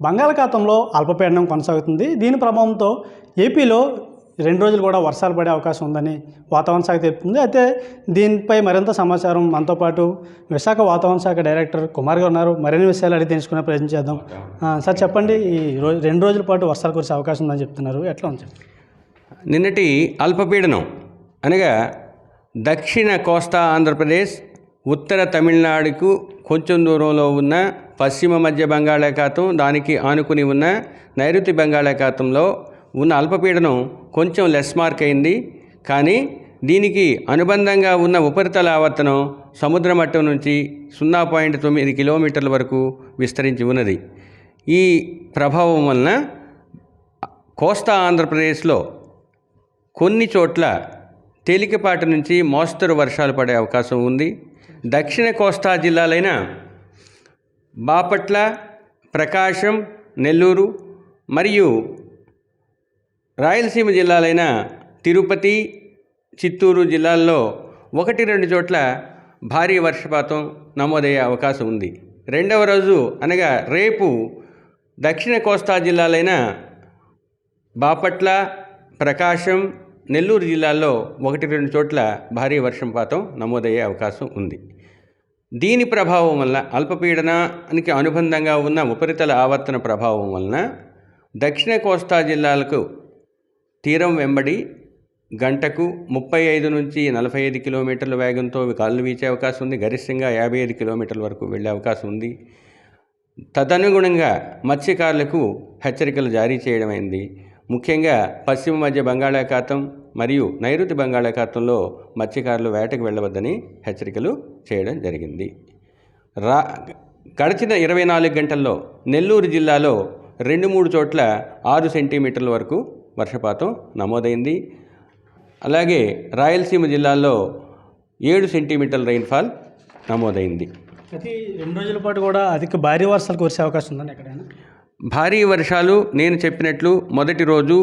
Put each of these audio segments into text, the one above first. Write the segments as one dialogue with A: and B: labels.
A: బంగాళాఖాతంలో అల్పపీడనం కొనసాగుతుంది. దీని ప్రభావంతో ఏపీలో 2 రోజులు కూడా వర్షాలు పడే అవకాశం ఉందని వాతావరణ శాఖ తెలుపుతుంది. అయితే దీనిపై మరింత సమాచారం మనతో పాటు విశాఖ వాతావరణ శాఖ డైరెక్టర్ కుమార్ గారు ఉన్నారు. మరిన్ని విషయాలు అడిగి తెలుసుకునే ప్రయత్నం చేద్దాం. సార్ చెప్పండి, ఈ 2 రోజుల పాటు వర్షాలు కురిసే అవకాశం ఉందని చెప్తున్నారు, ఎట్లా ఉంది?
B: నిన్నటి అల్పపీడనం అనగా దక్షిణ కోస్తా ఆంధ్రప్రదేశ్, ఉత్తర తమిళనాడుకు కొంచెం దూరంలో ఉన్న పశ్చిమ మధ్య బంగాళాఖాతం, దానికి ఆనుకుని ఉన్న నైరుతి బంగాళాఖాతంలో ఉన్న అల్పపీడనం కొంచెం లెస్ మార్క్ అయింది. కానీ దీనికి అనుబంధంగా ఉన్న ఉపరితల ఆవర్తనం సముద్ర మట్టం నుంచి 0.9 కిలోమీటర్ల వరకు విస్తరించి ఉన్నది. ఈ ప్రభావం వలన కోస్తా ఆంధ్రప్రదేశ్లో కొన్ని చోట్ల తేలికపాటి నుంచి మోస్తరు వర్షాలు పడే అవకాశం ఉంది. దక్షిణ కోస్తా జిల్లాలైన బాపట్ల, ప్రకాశం, నెల్లూరు మరియు రాయలసీమ జిల్లాలైన తిరుపతి, చిత్తూరు జిల్లాల్లో 1-2 చోట్ల భారీ వర్షపాతం నమోదయ్యే అవకాశం ఉంది. రెండవ రోజు అనగా రేపు దక్షిణ కోస్తా జిల్లాలైన బాపట్ల, ప్రకాశం, నెల్లూరు జిల్లాల్లో 1-2 చోట్ల భారీ వర్షపాతం నమోదయ్యే అవకాశం ఉంది. దీని ప్రభావం వల్ల అల్పపీడనానికి అనుబంధంగా ఉన్న ఉపరితల ఆవర్తన ప్రభావం వలన దక్షిణ కోస్తా జిల్లాలకు తీరం వెంబడి గంటకు 35 నుంచి 45 కిలోమీటర్ల వేగంతో గాలులు వీచే అవకాశం ఉంది. గరిష్టంగా 55 కిలోమీటర్ల వరకు వెళ్ళే అవకాశం ఉంది. తదనుగుణంగా మత్స్యకారులకు హెచ్చరికలు జారీ చేయడమైంది. ముఖ్యంగా పశ్చిమ మధ్య బంగాళాఖాతం మరియు నైరుతి బంగాళాఖాతంలో మత్స్యకారులు వేటకు వెళ్ళవద్దని హెచ్చరికలు చేయడం జరిగింది. గడిచిన 24 గంటల్లో నెల్లూరు జిల్లాలో 2-3 చోట్ల 6 సెంటీమీటర్ల వరకు వర్షపాతం నమోదైంది. అలాగే రాయలసీమ జిల్లాల్లో 7 సెంటీమీటర్ల రైన్ఫాల్ నమోదైంది.
A: ప్రతి 2 రోజుల పాటు కూడా అధిక భారీ వర్షాలు కురిసే అవకాశం ఉందండి ఎక్కడైనా?
B: భారీ వర్షాలు నేను చెప్పినట్లు మొదటి రోజు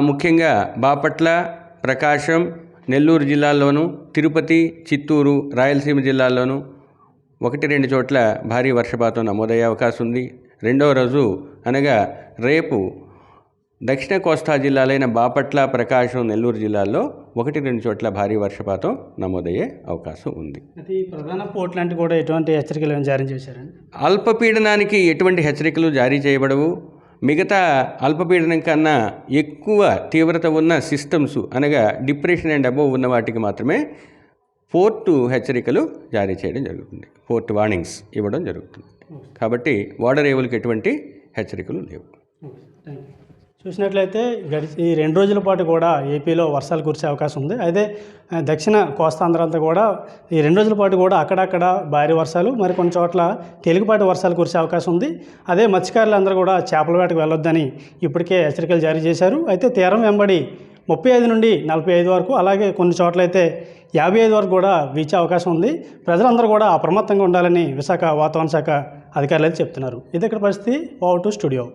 B: ముఖ్యంగా బాపట్ల, ప్రకాశం, నెల్లూరు జిల్లాల్లోనూ, తిరుపతి, చిత్తూరు, రాయలసీమ జిల్లాల్లోనూ 1-2 చోట్ల భారీ వర్షపాతం నమోదయ్యే అవకాశం ఉంది. రెండవ రోజు అనగా రేపు దక్షిణ కోస్తా జిల్లాలైన బాపట్ల, ప్రకాశం, నెల్లూరు జిల్లాల్లో 1-2 చోట్ల భారీ వర్షపాతం నమోదయ్యే అవకాశం ఉంది.
A: అది ప్రధాన పోర్ట్ లాంటి కూడా ఎటువంటి హెచ్చరికలు జారీ చేశారండి?
B: అల్పపీడనానికి ఎటువంటి హెచ్చరికలు జారీ చేయబడవు. మిగతా అల్పపీడనం కన్నా ఎక్కువ తీవ్రత ఉన్న సిస్టమ్స్ అనగా డిప్రెషన్ అండ్ అబోవ్ ఉన్న వాటికి మాత్రమే పోర్టు హెచ్చరికలు జారీ చేయడం జరుగుతుంది. పోర్ట్ వార్నింగ్స్ ఇవ్వడం జరుగుతుంది. కాబట్టి వాటర్ ఏవులకు ఎటువంటి హెచ్చరికలు లేవు.
A: చూసినట్లయితే ఈ 2 రోజుల పాటు కూడా ఏపీలో వర్షాలు కురిసే అవకాశం ఉంది. అయితే దక్షిణ కోస్తాంధ్ర అంతా కూడా ఈ 2 రోజుల పాటు కూడా అక్కడక్కడ భారీ వర్షాలు, మరి కొన్ని చోట్ల తేలికపాటి వర్షాలు కురిసే అవకాశం ఉంది. అదే మత్స్యకారులందరూ కూడా చేపల వేటకు వెళ్ళొద్దని ఇప్పటికే హెచ్చరికలు జారీ చేశారు. అయితే తీరం వెంబడి 35 నుండి 45 వరకు, అలాగే కొన్ని చోట్ల అయితే 55 వరకు కూడా వీచే అవకాశం ఉంది. ప్రజలందరూ కూడా అప్రమత్తంగా ఉండాలని విశాఖ వాతావరణ శాఖ అధికారులు అయితే చెప్తున్నారు. ఇది ఇక్కడ పరిస్థితి. Over to studio.